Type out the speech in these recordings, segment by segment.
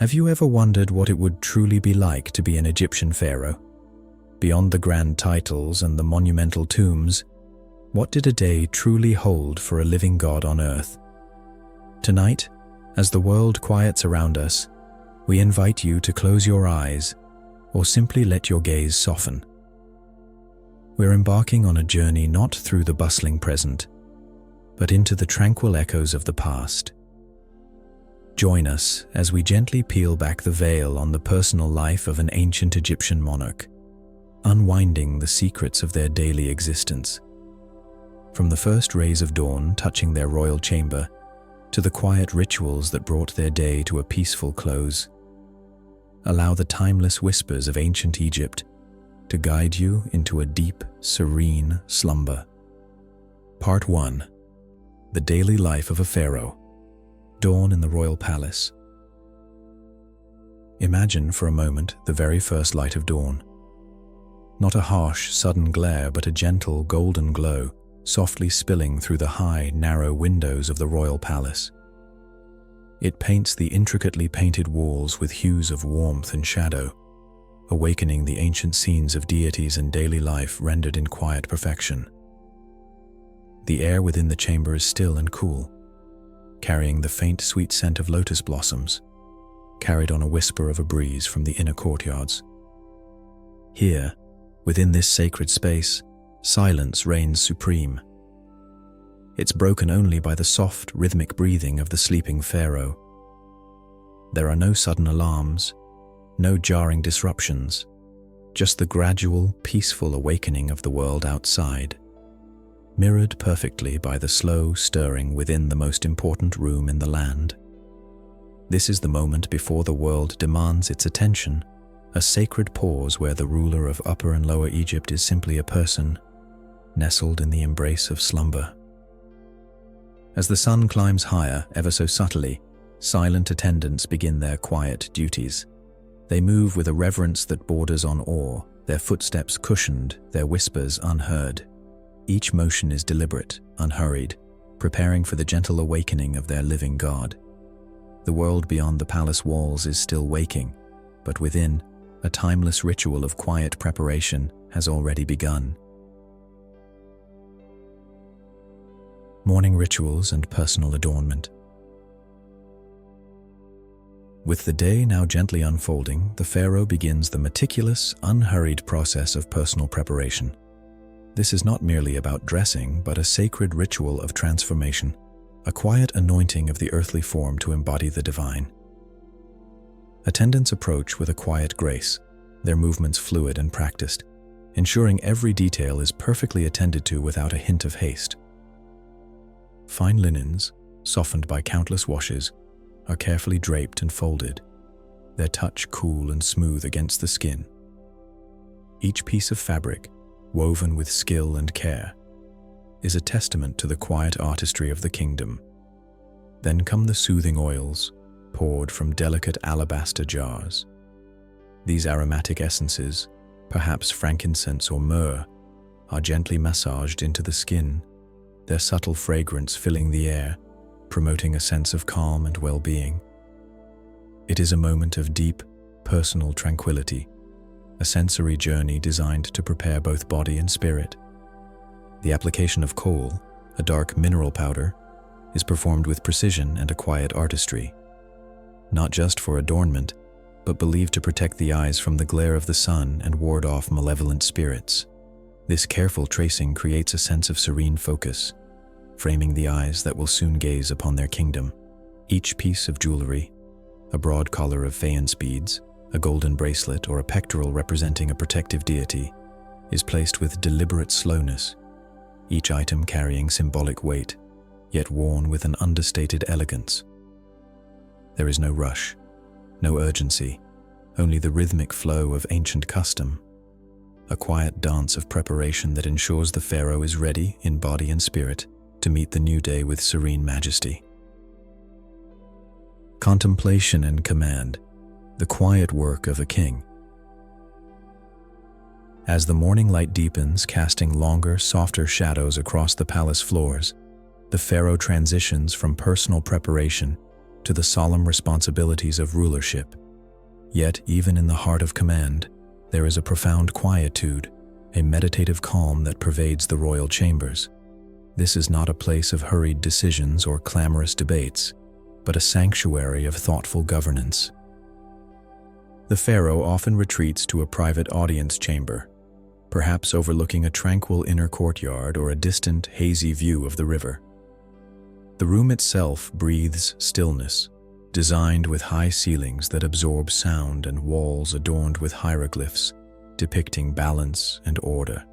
Have you ever wondered what it would truly be like to be an Egyptian pharaoh? Beyond the grand titles and the monumental tombs, what did a day truly hold for a living God on earth? Tonight, as the world quiets around us, we invite you to close your eyes or simply let your gaze soften. We're embarking on a journey not through the bustling present, but into the tranquil echoes of the past. Join us as we gently peel back the veil on the personal life of an ancient Egyptian monarch, unwinding the secrets of their daily existence. From the first rays of dawn touching their royal chamber, to the quiet rituals that brought their day to a peaceful close, allow the timeless whispers of ancient Egypt to guide you into a deep, serene slumber. Part 1. The daily life of a pharaoh. Dawn in the royal palace. Imagine for a moment the very first light of dawn. Not a harsh, sudden glare, but a gentle, golden glow, softly spilling through the high, narrow windows of the royal palace. It paints the intricately painted walls with hues of warmth and shadow, awakening the ancient scenes of deities and daily life rendered in quiet perfection. The air within the chamber is still and cool, carrying the faint, sweet scent of lotus blossoms, carried on a whisper of a breeze from the inner courtyards. Here, within this sacred space, silence reigns supreme. It's broken only by the soft, rhythmic breathing of the sleeping pharaoh. There are no sudden alarms, no jarring disruptions, just the gradual, peaceful awakening of the world outside, mirrored perfectly by the slow stirring within the most important room in the land. This is the moment before the world demands its attention, a sacred pause where the ruler of Upper and Lower Egypt is simply a person, nestled in the embrace of slumber. As the sun climbs higher, ever so subtly, silent attendants begin their quiet duties. They move with a reverence that borders on awe, their footsteps cushioned, their whispers unheard. Each motion is deliberate, unhurried, preparing for the gentle awakening of their living God. The world beyond the palace walls is still waking, but within, a timeless ritual of quiet preparation has already begun. Morning rituals and personal adornment. With the day now gently unfolding, the pharaoh begins the meticulous, unhurried process of personal preparation. This is not merely about dressing, but a sacred ritual of transformation, a quiet anointing of the earthly form to embody the divine. Attendants approach with a quiet grace, their movements fluid and practiced, ensuring every detail is perfectly attended to without a hint of haste. Fine linens, softened by countless washes, are carefully draped and folded, their touch cool and smooth against the skin. Each piece of fabric, woven with skill and care, is a testament to the quiet artistry of the kingdom. Then come the soothing oils, poured from delicate alabaster jars. These aromatic essences, perhaps frankincense or myrrh, are gently massaged into the skin, their subtle fragrance filling the air, promoting a sense of calm and well-being. It is a moment of deep, personal tranquility, a sensory journey designed to prepare both body and spirit. The application of kohl, a dark mineral powder, is performed with precision and a quiet artistry, not just for adornment, but believed to protect the eyes from the glare of the sun and ward off malevolent spirits. This careful tracing creates a sense of serene focus, framing the eyes that will soon gaze upon their kingdom. Each piece of jewelry, a broad collar of faience beads, a golden bracelet, or a pectoral representing a protective deity, is placed with deliberate slowness, each item carrying symbolic weight, yet worn with an understated elegance. There is no rush, no urgency, only the rhythmic flow of ancient custom, a quiet dance of preparation that ensures the pharaoh is ready in body and spirit to meet the new day with serene majesty. Contemplation and command, the quiet work of a king. As the morning light deepens, casting longer, softer shadows across the palace floors, the pharaoh transitions from personal preparation to the solemn responsibilities of rulership. Yet, even in the heart of command, there is a profound quietude, a meditative calm that pervades the royal chambers. This is not a place of hurried decisions or clamorous debates, but a sanctuary of thoughtful governance. The pharaoh often retreats to a private audience chamber, perhaps overlooking a tranquil inner courtyard or a distant, hazy view of the river. The room itself breathes stillness, designed with high ceilings that absorb sound and walls adorned with hieroglyphs depicting balance and order.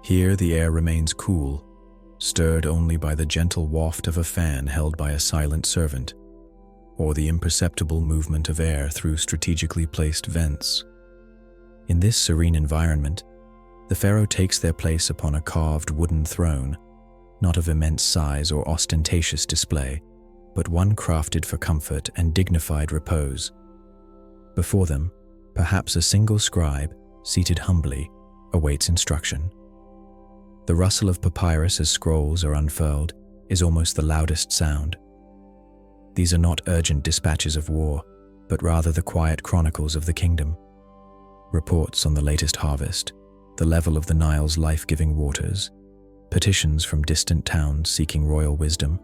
Here the air remains cool, stirred only by the gentle waft of a fan held by a silent servant, or the imperceptible movement of air through strategically placed vents. In this serene environment, the pharaoh takes their place upon a carved wooden throne, not of immense size or ostentatious display, but one crafted for comfort and dignified repose. Before them, perhaps a single scribe, seated humbly, awaits instruction. The rustle of papyrus as scrolls are unfurled is almost the loudest sound. These are not urgent dispatches of war, but rather the quiet chronicles of the kingdom. Reports on the latest harvest, the level of the Nile's life-giving waters, petitions from distant towns seeking royal wisdom,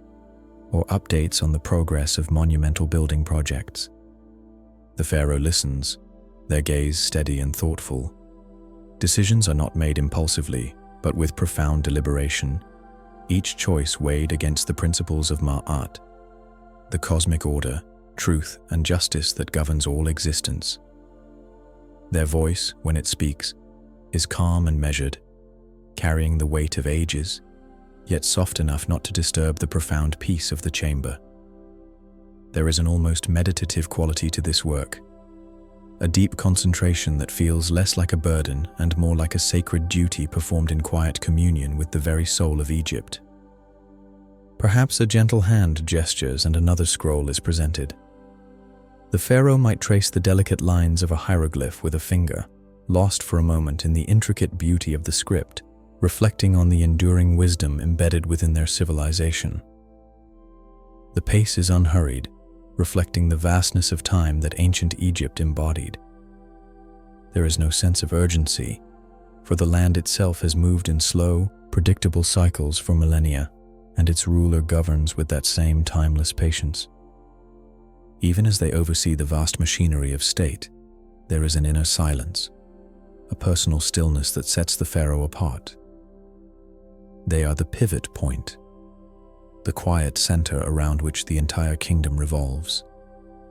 or updates on the progress of monumental building projects. The pharaoh listens, their gaze steady and thoughtful. Decisions are not made impulsively, but with profound deliberation, each choice weighed against the principles of Ma'at, the cosmic order, truth, and justice that governs all existence. Their voice, when it speaks, is calm and measured, carrying the weight of ages, yet soft enough not to disturb the profound peace of the chamber. There is an almost meditative quality to this work, a deep concentration that feels less like a burden and more like a sacred duty performed in quiet communion with the very soul of Egypt. Perhaps a gentle hand gestures and another scroll is presented. The pharaoh might trace the delicate lines of a hieroglyph with a finger, lost for a moment in the intricate beauty of the script, reflecting on the enduring wisdom embedded within their civilization. The pace is unhurried, reflecting the vastness of time that ancient Egypt embodied. There is no sense of urgency, for the land itself has moved in slow, predictable cycles for millennia, and its ruler governs with that same timeless patience. Even as they oversee the vast machinery of state, there is an inner silence, a personal stillness that sets the pharaoh apart. They are the pivot point, the quiet center around which the entire kingdom revolves,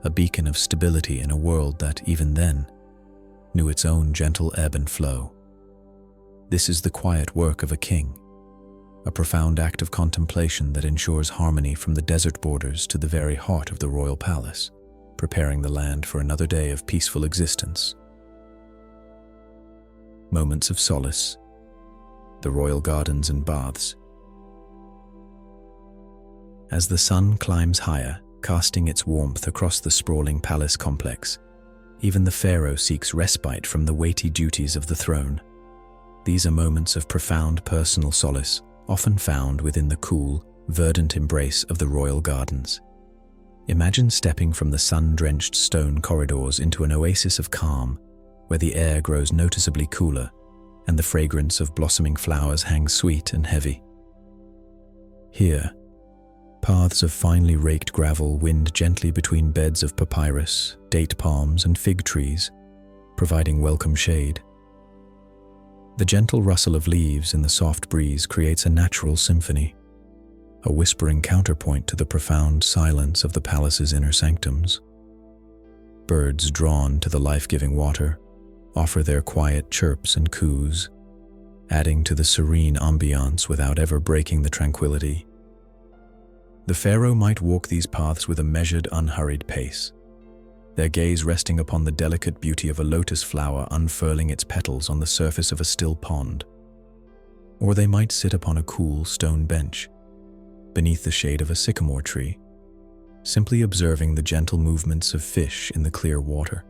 a beacon of stability in a world that, even then, knew its own gentle ebb and flow. This is the quiet work of a king, a profound act of contemplation that ensures harmony from the desert borders to the very heart of the royal palace, preparing the land for another day of peaceful existence. Moments of solace, the royal gardens and baths. As the sun climbs higher, casting its warmth across the sprawling palace complex, even the pharaoh seeks respite from the weighty duties of the throne. These are moments of profound personal solace, often found within the cool, verdant embrace of the royal gardens. Imagine stepping from the sun-drenched stone corridors into an oasis of calm, where the air grows noticeably cooler and the fragrance of blossoming flowers hangs sweet and heavy. Here, paths of finely raked gravel wind gently between beds of papyrus, date palms, and fig trees, providing welcome shade. The gentle rustle of leaves in the soft breeze creates a natural symphony, a whispering counterpoint to the profound silence of the palace's inner sanctums. Birds drawn to the life-giving water offer their quiet chirps and coos, adding to the serene ambiance without ever breaking the tranquility. The pharaoh might walk these paths with a measured, unhurried pace, their gaze resting upon the delicate beauty of a lotus flower unfurling its petals on the surface of a still pond. Or they might sit upon a cool stone bench, beneath the shade of a sycamore tree, simply observing the gentle movements of fish in the clear water,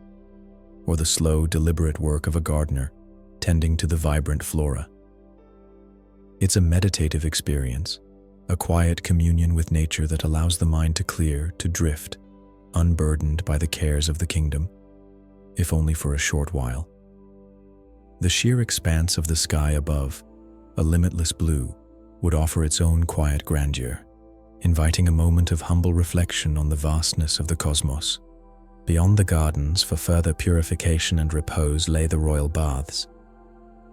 or the slow, deliberate work of a gardener tending to the vibrant flora. It's a meditative experience, a quiet communion with nature that allows the mind to clear, to drift, unburdened by the cares of the kingdom, if only for a short while. The sheer expanse of the sky above, a limitless blue, would offer its own quiet grandeur, inviting a moment of humble reflection on the vastness of the cosmos. Beyond the gardens, for further purification and repose, lay the royal baths.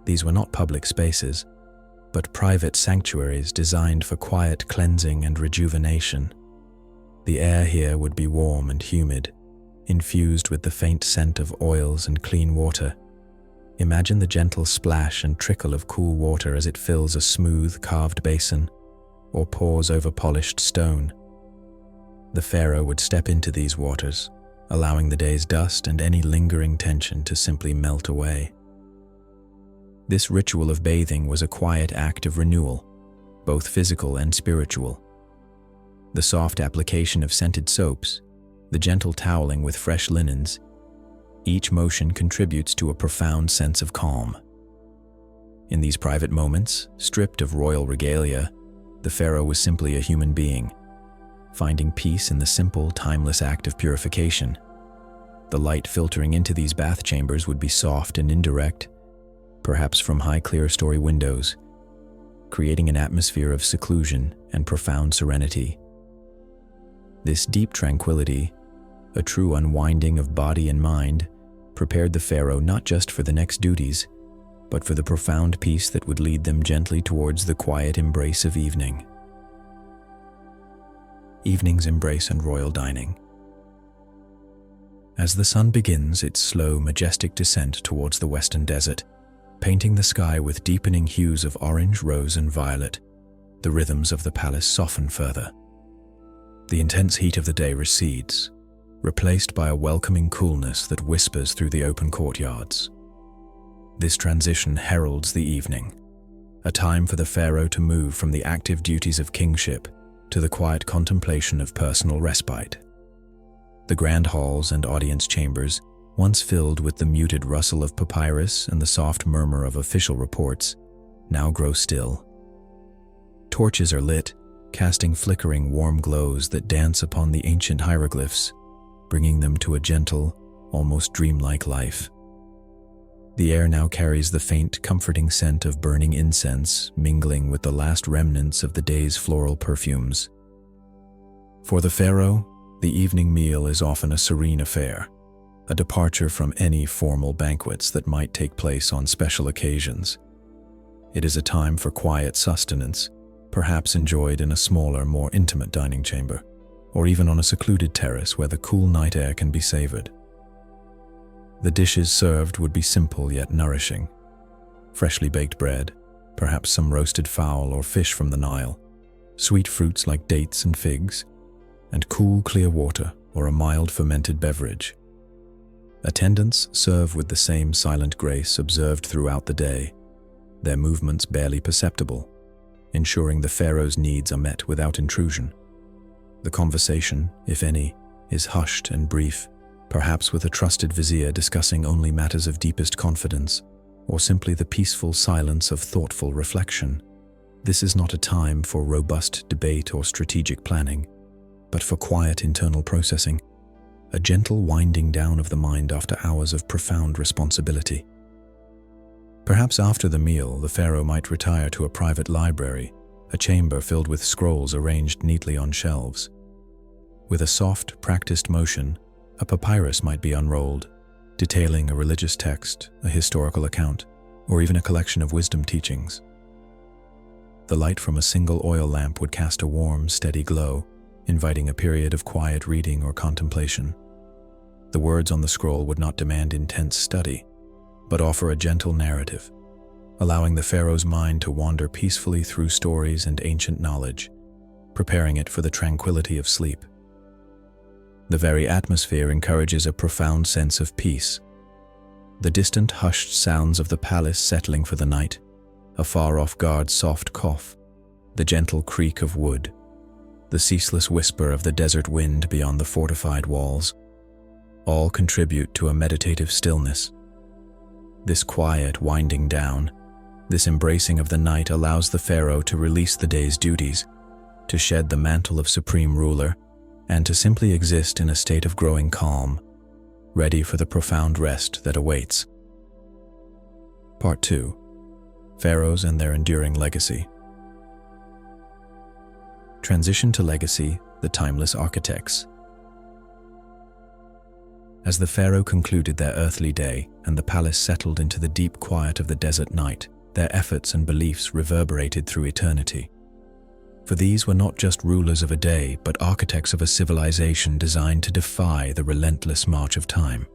These were not public spaces, but private sanctuaries designed for quiet cleansing and rejuvenation. The air here would be warm and humid, infused with the faint scent of oils and clean water. Imagine the gentle splash and trickle of cool water as it fills a smooth, carved basin or pours over polished stone. The pharaoh would step into these waters, allowing the day's dust and any lingering tension to simply melt away. This ritual of bathing was a quiet act of renewal, both physical and spiritual. The soft application of scented soaps, the gentle toweling with fresh linens, each motion contributes to a profound sense of calm. In these private moments, stripped of royal regalia, the pharaoh was simply a human being, finding peace in the simple, timeless act of purification. The light filtering into these bath chambers would be soft and indirect, perhaps from high clerestory windows, creating an atmosphere of seclusion and profound serenity. This deep tranquility, a true unwinding of body and mind, prepared the pharaoh not just for the next duties, but for the profound peace that would lead them gently towards the quiet embrace of evening. Evening's embrace and royal dining. As the sun begins its slow, majestic descent towards the western desert, painting the sky with deepening hues of orange, rose, and violet, the rhythms of the palace soften further. The intense heat of the day recedes, replaced by a welcoming coolness that whispers through the open courtyards. This transition heralds the evening, a time for the pharaoh to move from the active duties of kingship to the quiet contemplation of personal respite. The grand halls and audience chambers, once filled with the muted rustle of papyrus and the soft murmur of official reports, now grow still. Torches are lit, casting flickering warm glows that dance upon the ancient hieroglyphs, bringing them to a gentle, almost dreamlike life. The air now carries the faint, comforting scent of burning incense, mingling with the last remnants of the day's floral perfumes. For the pharaoh, the evening meal is often a serene affair, a departure from any formal banquets that might take place on special occasions. It is a time for quiet sustenance, perhaps enjoyed in a smaller, more intimate dining chamber, or even on a secluded terrace where the cool night air can be savored. The dishes served would be simple yet nourishing. Freshly baked bread, perhaps some roasted fowl or fish from the Nile, sweet fruits like dates and figs, and cool, clear water or a mild fermented beverage. Attendants serve with the same silent grace observed throughout the day, their movements barely perceptible, ensuring the pharaoh's needs are met without intrusion. The conversation, if any, is hushed and brief, perhaps with a trusted vizier discussing only matters of deepest confidence, or simply the peaceful silence of thoughtful reflection. This is not a time for robust debate or strategic planning, but for quiet internal processing, a gentle winding down of the mind after hours of profound responsibility. Perhaps after the meal, the pharaoh might retire to a private library, a chamber filled with scrolls arranged neatly on shelves. With a soft, practiced motion, a papyrus might be unrolled, detailing a religious text, a historical account, or even a collection of wisdom teachings. The light from a single oil lamp would cast a warm, steady glow, inviting a period of quiet reading or contemplation. The words on the scroll would not demand intense study, but offer a gentle narrative, allowing the pharaoh's mind to wander peacefully through stories and ancient knowledge, preparing it for the tranquility of sleep. The very atmosphere encourages a profound sense of peace. The distant hushed sounds of the palace settling for the night, a far-off guard's soft cough, the gentle creak of wood, the ceaseless whisper of the desert wind beyond the fortified walls, all contribute to a meditative stillness. This quiet winding down, this embracing of the night allows the pharaoh to release the day's duties, to shed the mantle of supreme ruler, and to simply exist in a state of growing calm, ready for the profound rest that awaits. Part 2. Pharaohs and their enduring legacy. Transition to legacy, the timeless architects. As the pharaoh concluded their earthly day and the palace settled into the deep quiet of the desert night, their efforts and beliefs reverberated through eternity. For these were not just rulers of a day, but architects of a civilization designed to defy the relentless march of time.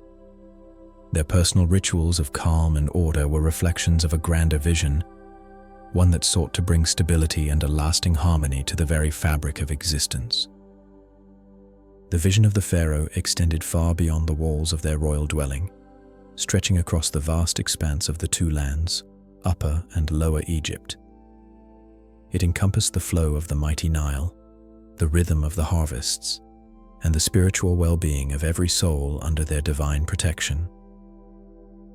Their personal rituals of calm and order were reflections of a grander vision, one that sought to bring stability and a lasting harmony to the very fabric of existence. The vision of the pharaoh extended far beyond the walls of their royal dwelling, stretching across the vast expanse of the two lands, Upper and Lower Egypt. It encompassed the flow of the mighty Nile, the rhythm of the harvests, and the spiritual well-being of every soul under their divine protection.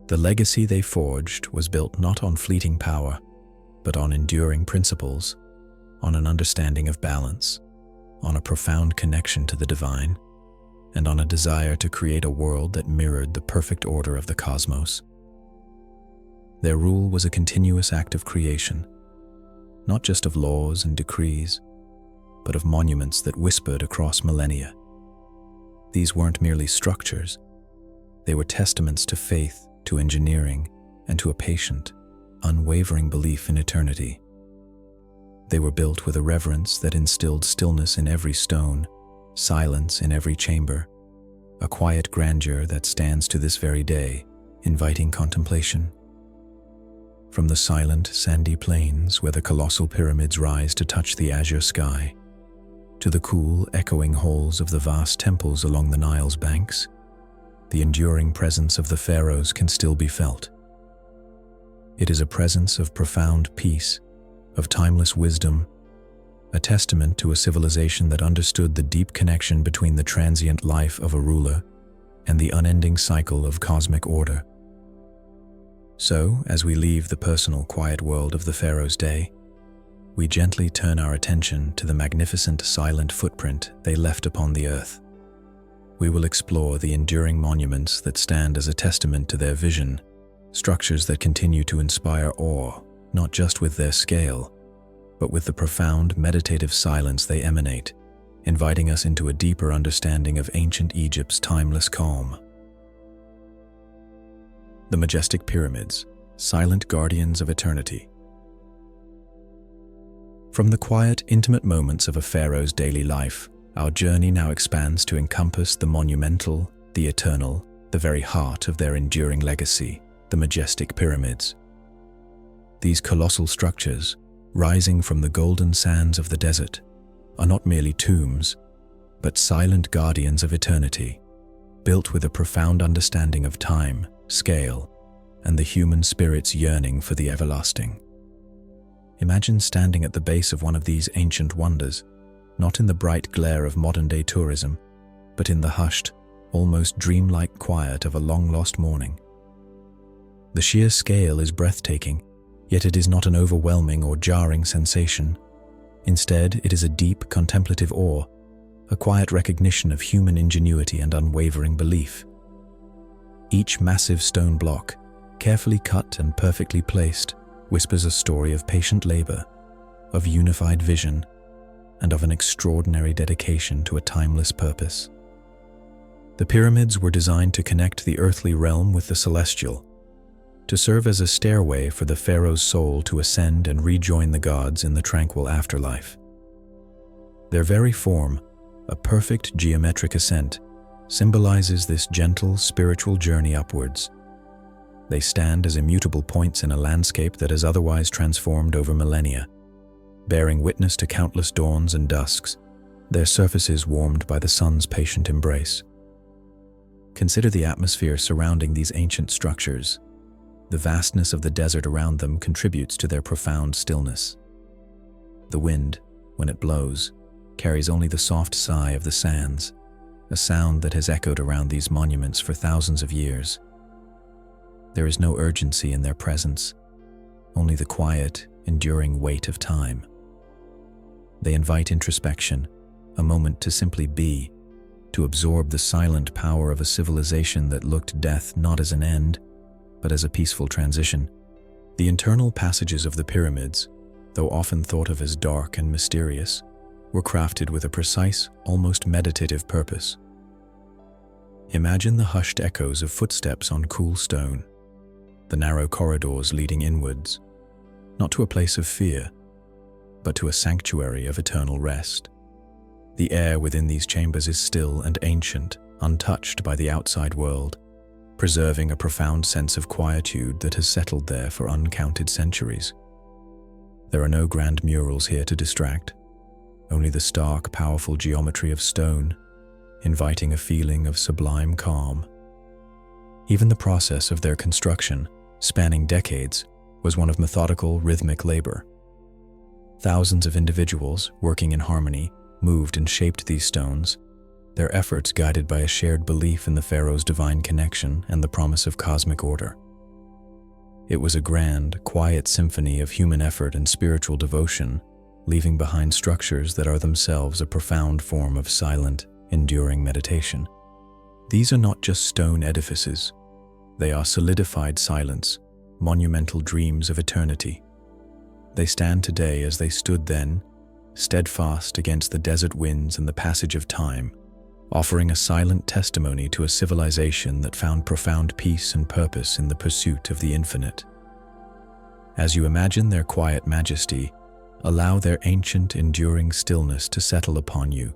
The legacy they forged was built not on fleeting power, but on enduring principles, on an understanding of balance, on a profound connection to the divine, and on a desire to create a world that mirrored the perfect order of the cosmos. Their rule was a continuous act of creation, not just of laws and decrees, but of monuments that whispered across millennia. These weren't merely structures. They were testaments to faith, to engineering, and to a patient, unwavering belief in eternity. They were built with a reverence that instilled stillness in every stone, silence in every chamber, a quiet grandeur that stands to this very day, inviting contemplation. From the silent, sandy plains where the colossal pyramids rise to touch the azure sky, to the cool, echoing halls of the vast temples along the Nile's banks, the enduring presence of the pharaohs can still be felt. It is a presence of profound peace, of timeless wisdom, a testament to a civilization that understood the deep connection between the transient life of a ruler and the unending cycle of cosmic order. So, as we leave the personal, quiet world of the pharaoh's day, we gently turn our attention to the magnificent, silent footprint they left upon the earth. We will explore the enduring monuments that stand as a testament to their vision, structures that continue to inspire awe, not just with their scale, but with the profound meditative silence they emanate, inviting us into a deeper understanding of ancient Egypt's timeless calm. The majestic pyramids, silent guardians of eternity. From the quiet, intimate moments of a pharaoh's daily life, our journey now expands to encompass the monumental, the eternal, the very heart of their enduring legacy, the majestic pyramids. These colossal structures, rising from the golden sands of the desert, are not merely tombs, but silent guardians of eternity, built with a profound understanding of time, scale, and the human spirit's yearning for the everlasting. Imagine standing at the base of one of these ancient wonders, not in the bright glare of modern-day tourism, but in the hushed, almost dreamlike quiet of a long-lost morning. The sheer scale is breathtaking, yet it is not an overwhelming or jarring sensation. Instead, it is a deep, contemplative awe, a quiet recognition of human ingenuity and unwavering belief. Each massive stone block, carefully cut and perfectly placed, whispers a story of patient labor, of unified vision, and of an extraordinary dedication to a timeless purpose. The pyramids were designed to connect the earthly realm with the celestial, to serve as a stairway for the pharaoh's soul to ascend and rejoin the gods in the tranquil afterlife. Their very form, a perfect geometric ascent, symbolizes this gentle spiritual journey upwards. They stand as immutable points in a landscape that has otherwise transformed over millennia, bearing witness to countless dawns and dusks, their surfaces warmed by the sun's patient embrace. Consider the atmosphere surrounding these ancient structures. The vastness of the desert around them contributes to their profound stillness. The wind, when it blows, carries only the soft sigh of the sands, a sound that has echoed around these monuments for thousands of years. There is no urgency in their presence, only the quiet, enduring weight of time. They invite introspection, a moment to simply be, to absorb the silent power of a civilization that looked death not as an end, but as a peaceful transition. The internal passages of the pyramids, though often thought of as dark and mysterious, were crafted with a precise, almost meditative purpose. Imagine the hushed echoes of footsteps on cool stone, the narrow corridors leading inwards, not to a place of fear, but to a sanctuary of eternal rest. The air within these chambers is still and ancient, untouched by the outside world, preserving a profound sense of quietude that has settled there for uncounted centuries. There are no grand murals here to distract, only the stark, powerful geometry of stone, inviting a feeling of sublime calm. Even the process of their construction, spanning decades, was one of methodical, rhythmic labor. Thousands of individuals, working in harmony, moved and shaped these stones, their efforts guided by a shared belief in the pharaoh's divine connection and the promise of cosmic order. It was a grand, quiet symphony of human effort and spiritual devotion, leaving behind structures that are themselves a profound form of silent, enduring meditation. These are not just stone edifices. They are solidified silence, monumental dreams of eternity. They stand today as they stood then, steadfast against the desert winds and the passage of time, offering a silent testimony to a civilization that found profound peace and purpose in the pursuit of the infinite. As you imagine their quiet majesty, allow their ancient, enduring stillness to settle upon you,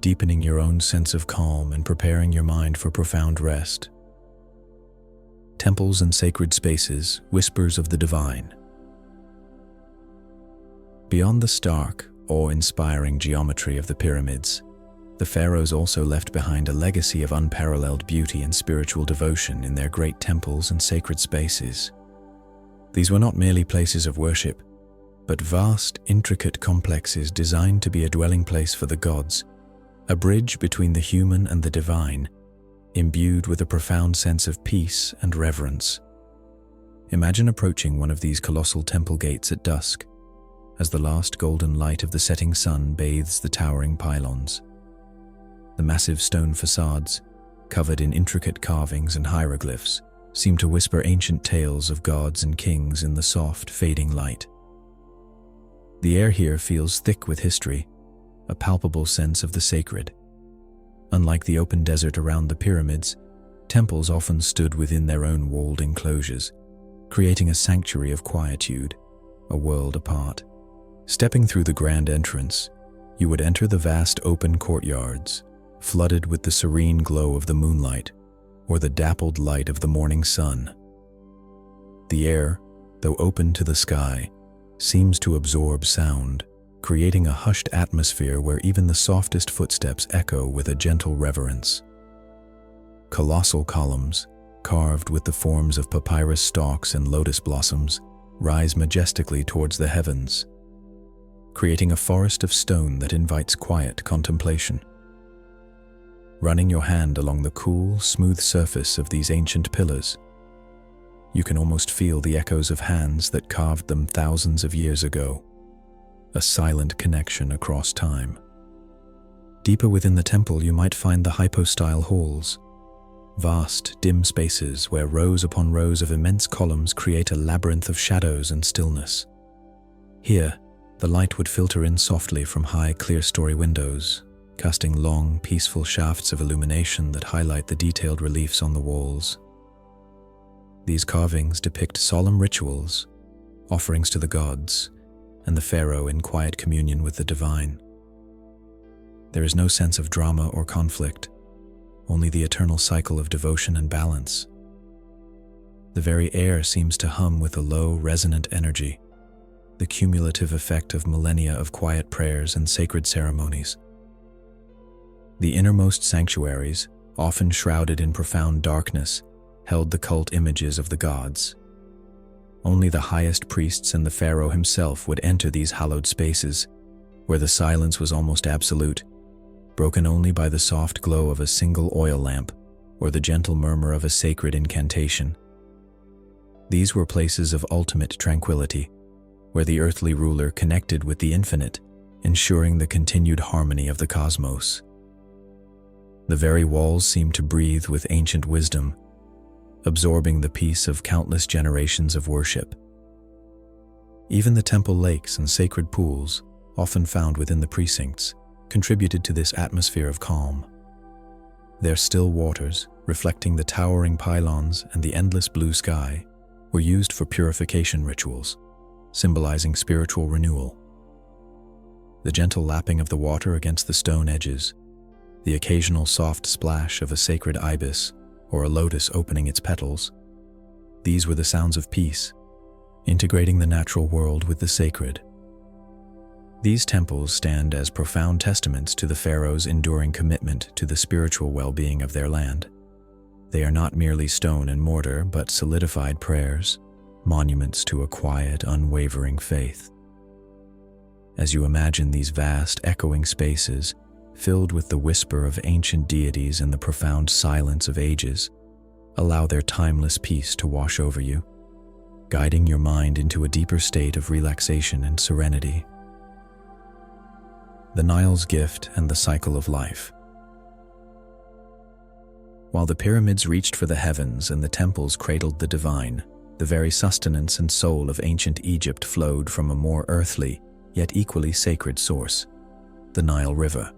deepening your own sense of calm and preparing your mind for profound rest. Temples and sacred spaces, whispers of the divine. Beyond the stark, awe-inspiring geometry of the pyramids, the pharaohs also left behind a legacy of unparalleled beauty and spiritual devotion in their great temples and sacred spaces. These were not merely places of worship, but vast, intricate complexes designed to be a dwelling place for the gods, a bridge between the human and the divine, imbued with a profound sense of peace and reverence. Imagine approaching one of these colossal temple gates at dusk, as the last golden light of the setting sun bathes the towering pylons. The massive stone facades, covered in intricate carvings and hieroglyphs, seem to whisper ancient tales of gods and kings in the soft, fading light. The air here feels thick with history, a palpable sense of the sacred. Unlike the open desert around the pyramids, temples often stood within their own walled enclosures, creating a sanctuary of quietude, a world apart. Stepping through the grand entrance, you would enter the vast open courtyards, flooded with the serene glow of the moonlight or the dappled light of the morning sun. The air, though open to the sky, seems to absorb sound, creating a hushed atmosphere where even the softest footsteps echo with a gentle reverence. Colossal columns, carved with the forms of papyrus stalks and lotus blossoms, rise majestically towards the heavens, creating a forest of stone that invites quiet contemplation. Running your hand along the cool, smooth surface of these ancient pillars, you can almost feel the echoes of hands that carved them thousands of years ago, a silent connection across time. Deeper within the temple, you might find the hypostyle halls, vast, dim spaces where rows upon rows of immense columns create a labyrinth of shadows and stillness. Here, the light would filter in softly from high, clear-story windows, casting long, peaceful shafts of illumination that highlight the detailed reliefs on the walls. These carvings depict solemn rituals, offerings to the gods, and the pharaoh in quiet communion with the divine. There is no sense of drama or conflict, only the eternal cycle of devotion and balance. The very air seems to hum with a low, resonant energy, the cumulative effect of millennia of quiet prayers and sacred ceremonies. The innermost sanctuaries, often shrouded in profound darkness, held the cult images of the gods. Only the highest priests and the pharaoh himself would enter these hallowed spaces, where the silence was almost absolute, broken only by the soft glow of a single oil lamp or the gentle murmur of a sacred incantation. These were places of ultimate tranquility, where the earthly ruler connected with the infinite, ensuring the continued harmony of the cosmos. The very walls seemed to breathe with ancient wisdom, absorbing the peace of countless generations of worship. Even the temple lakes and sacred pools, often found within the precincts, contributed to this atmosphere of calm. Their still waters, reflecting the towering pylons and the endless blue sky, were used for purification rituals, symbolizing spiritual renewal. The gentle lapping of the water against the stone edges, the occasional soft splash of a sacred ibis or a lotus opening its petals, these were the sounds of peace, integrating the natural world with the sacred. These temples stand as profound testaments to the pharaohs' enduring commitment to the spiritual well-being of their land. They are not merely stone and mortar, but solidified prayers, monuments to a quiet, unwavering faith. As you imagine these vast, echoing spaces, filled with the whisper of ancient deities and the profound silence of ages, allow their timeless peace to wash over you, guiding your mind into a deeper state of relaxation and serenity. The Nile's gift and the cycle of life. While the pyramids reached for the heavens and the temples cradled the divine, the very sustenance and soul of ancient Egypt flowed from a more earthly, yet equally sacred source, the Nile River.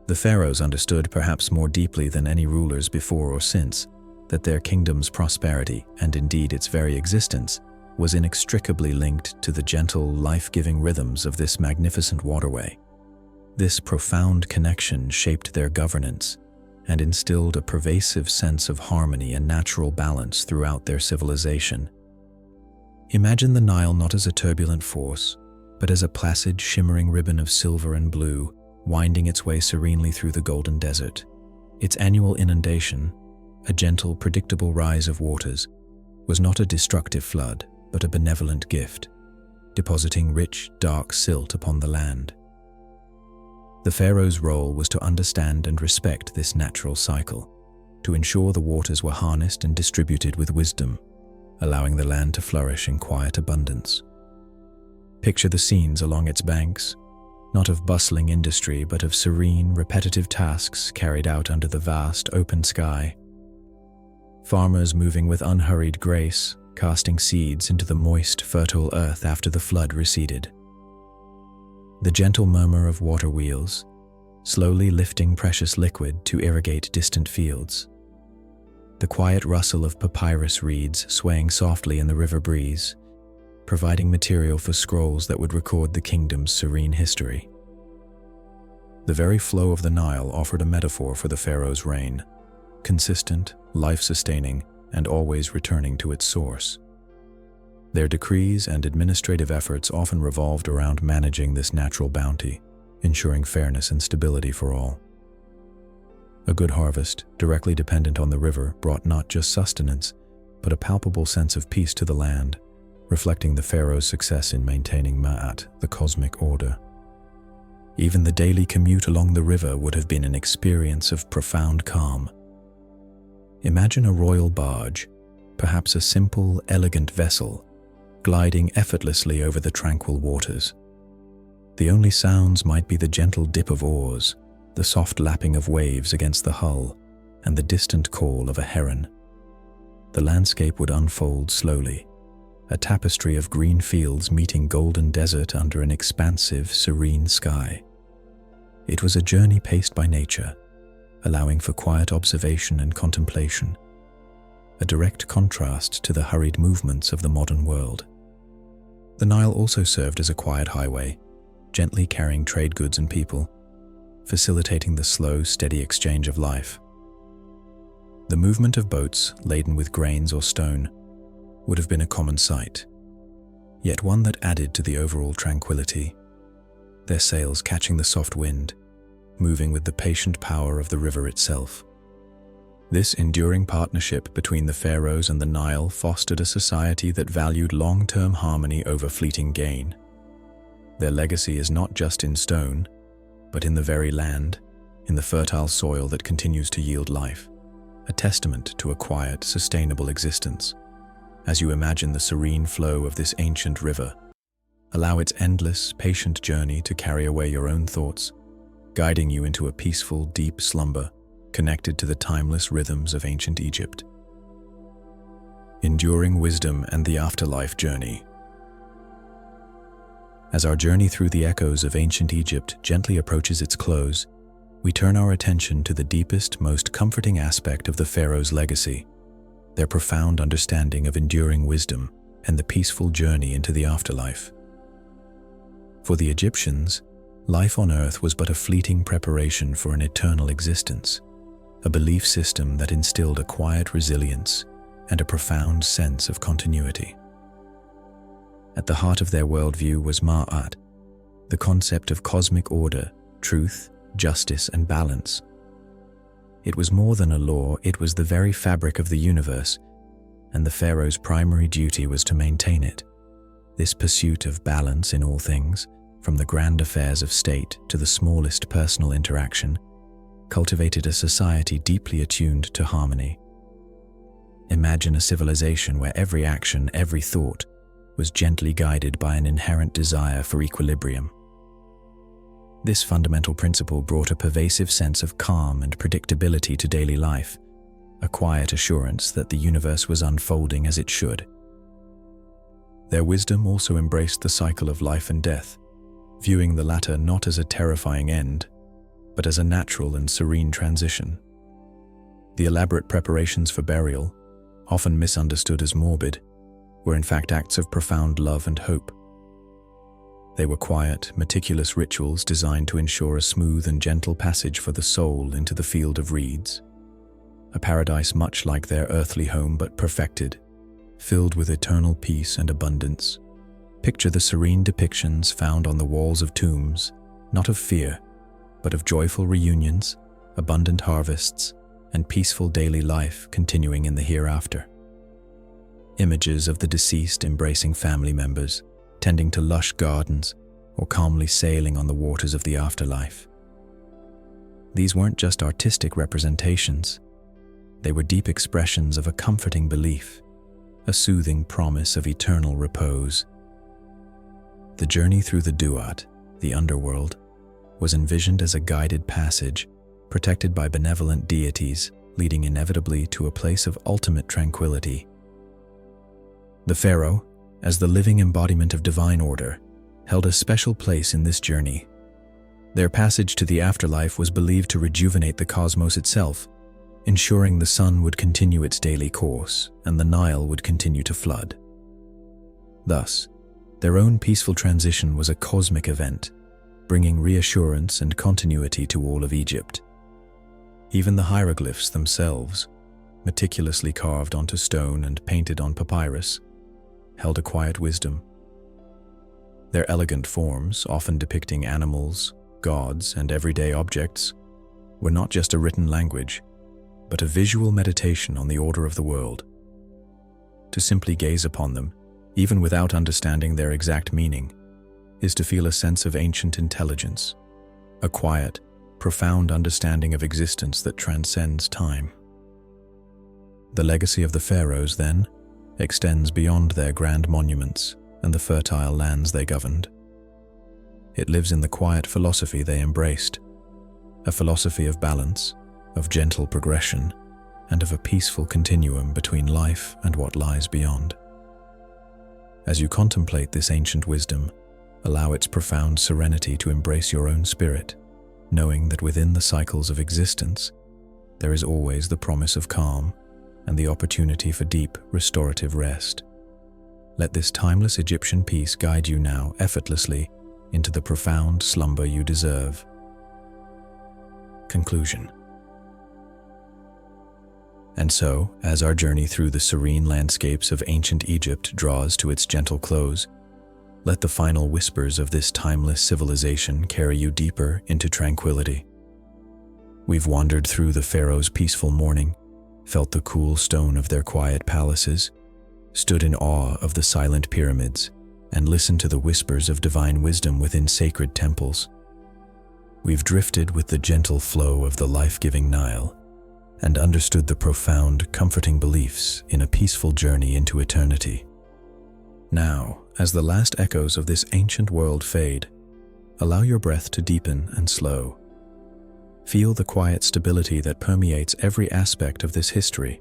The pharaohs understood perhaps more deeply than any rulers before or since that their kingdom's prosperity, and indeed its very existence, was inextricably linked to the gentle, life-giving rhythms of this magnificent waterway. This profound connection shaped their governance and instilled a pervasive sense of harmony and natural balance throughout their civilization. Imagine the Nile not as a turbulent force, but as a placid, shimmering ribbon of silver and blue, winding its way serenely through the golden desert. Its annual inundation, a gentle, predictable rise of waters, was not a destructive flood, but a benevolent gift, depositing rich, dark silt upon the land. The pharaoh's role was to understand and respect this natural cycle, to ensure the waters were harnessed and distributed with wisdom, allowing the land to flourish in quiet abundance. Picture the scenes along its banks, not of bustling industry, but of serene, repetitive tasks carried out under the vast, open sky. Farmers moving with unhurried grace, casting seeds into the moist, fertile earth after the flood receded. The gentle murmur of water wheels, slowly lifting precious liquid to irrigate distant fields. The quiet rustle of papyrus reeds swaying softly in the river breeze, providing material for scrolls that would record the kingdom's serene history. The very flow of the Nile offered a metaphor for the pharaoh's reign, consistent, life-sustaining, and always returning to its source. Their decrees and administrative efforts often revolved around managing this natural bounty, ensuring fairness and stability for all. A good harvest, directly dependent on the river, brought not just sustenance, but a palpable sense of peace to the land, reflecting the pharaoh's success in maintaining Ma'at, the cosmic order. Even the daily commute along the river would have been an experience of profound calm. Imagine a royal barge, perhaps a simple, elegant vessel, gliding effortlessly over the tranquil waters. The only sounds might be the gentle dip of oars, the soft lapping of waves against the hull, and the distant call of a heron. The landscape would unfold slowly, a tapestry of green fields meeting golden desert under an expansive, serene sky. It was a journey paced by nature, allowing for quiet observation and contemplation, a direct contrast to the hurried movements of the modern world. The Nile also served as a quiet highway, gently carrying trade goods and people, facilitating the slow, steady exchange of life. The movement of boats laden with grains or stone would have been a common sight, yet one that added to the overall tranquility, their sails catching the soft wind, moving with the patient power of the river itself. This enduring partnership between the pharaohs and the Nile fostered a society that valued long-term harmony over fleeting gain. Their legacy is not just in stone, but in the very land, in the fertile soil that continues to yield life, a testament to a quiet, sustainable existence. As you imagine the serene flow of this ancient river, Allow its endless, patient journey to carry away your own thoughts, guiding you into a peaceful, deep slumber connected to the timeless rhythms of ancient Egypt. Enduring wisdom and the afterlife journey. As our journey through the echoes of ancient Egypt gently approaches its close, we turn our attention to the deepest, most comforting aspect of the pharaoh's legacy, their profound understanding of enduring wisdom and the peaceful journey into the afterlife. For the Egyptians, life on earth was but a fleeting preparation for an eternal existence, a belief system that instilled a quiet resilience and a profound sense of continuity. At the heart of their worldview was Ma'at, the concept of cosmic order, truth, justice, and balance. It was more than a law, it was the very fabric of the universe, and the pharaoh's primary duty was to maintain it. This pursuit of balance in all things, from the grand affairs of state to the smallest personal interaction, cultivated a society deeply attuned to harmony. Imagine a civilization where every action, every thought, was gently guided by an inherent desire for equilibrium. This fundamental principle brought a pervasive sense of calm and predictability to daily life, a quiet assurance that the universe was unfolding as it should. Their wisdom also embraced the cycle of life and death, viewing the latter not as a terrifying end, but as a natural and serene transition. The elaborate preparations for burial, often misunderstood as morbid, were in fact acts of profound love and hope. They were quiet, meticulous rituals designed to ensure a smooth and gentle passage for the soul into the field of reeds, a paradise much like their earthly home but perfected, filled with eternal peace and abundance. Picture the serene depictions found on the walls of tombs, not of fear, but of joyful reunions, abundant harvests, and peaceful daily life continuing in the hereafter. Images of the deceased embracing family members, tending to lush gardens, or calmly sailing on the waters of the afterlife. These weren't just artistic representations. They were deep expressions of a comforting belief, a soothing promise of eternal repose. The journey through the Duat, the underworld, was envisioned as a guided passage, protected by benevolent deities, leading inevitably to a place of ultimate tranquility. The pharaoh, as the living embodiment of divine order, held a special place in this journey. Their passage to the afterlife was believed to rejuvenate the cosmos itself, ensuring the sun would continue its daily course and the Nile would continue to flood. Thus, their own peaceful transition was a cosmic event, bringing reassurance and continuity to all of Egypt. Even the hieroglyphs themselves, meticulously carved onto stone and painted on papyrus, held a quiet wisdom. Their elegant forms, often depicting animals, gods, and everyday objects, were not just a written language, but a visual meditation on the order of the world. To simply gaze upon them, even without understanding their exact meaning, is to feel a sense of ancient intelligence, a quiet, profound understanding of existence that transcends time. The legacy of the pharaohs, then, extends beyond their grand monuments and the fertile lands they governed. It lives in the quiet philosophy they embraced, a philosophy of balance, of gentle progression, and of a peaceful continuum between life and what lies beyond. As you contemplate this ancient wisdom, allow its profound serenity to embrace your own spirit, knowing that within the cycles of existence, there is always the promise of calm and the opportunity for deep, restorative rest. Let this timeless Egyptian peace guide you now effortlessly into the profound slumber you deserve. Conclusion. And so, as our journey through the serene landscapes of ancient Egypt draws to its gentle close, let the final whispers of this timeless civilization carry you deeper into tranquility. We've wandered through the pharaoh's peaceful morning, felt the cool stone of their quiet palaces, stood in awe of the silent pyramids, and listened to the whispers of divine wisdom within sacred temples. We've drifted with the gentle flow of the life-giving Nile, and understood the profound, comforting beliefs in a peaceful journey into eternity. Now, As the last echoes of this ancient world fade, allow your breath to deepen and slow. Feel the quiet stability that permeates every aspect of this history,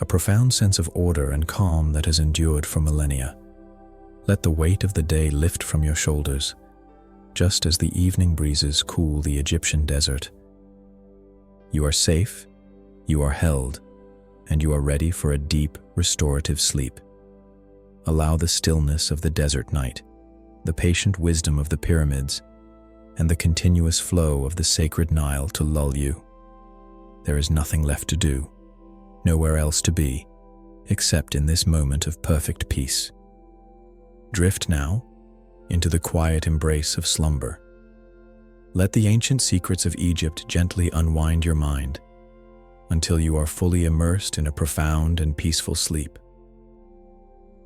a profound sense of order and calm that has endured for millennia. Let the weight of the day lift from your shoulders, just as the evening breezes cool the Egyptian desert. You are safe, you are held, and you are ready for a deep, restorative sleep. Allow the stillness of the desert night, the patient wisdom of the pyramids, and the continuous flow of the sacred Nile to lull you. There is nothing left to do, nowhere else to be, except in this moment of perfect peace. Drift now into the quiet embrace of slumber. Let the ancient secrets of Egypt gently unwind your mind until you are fully immersed in a profound and peaceful sleep.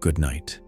Good night.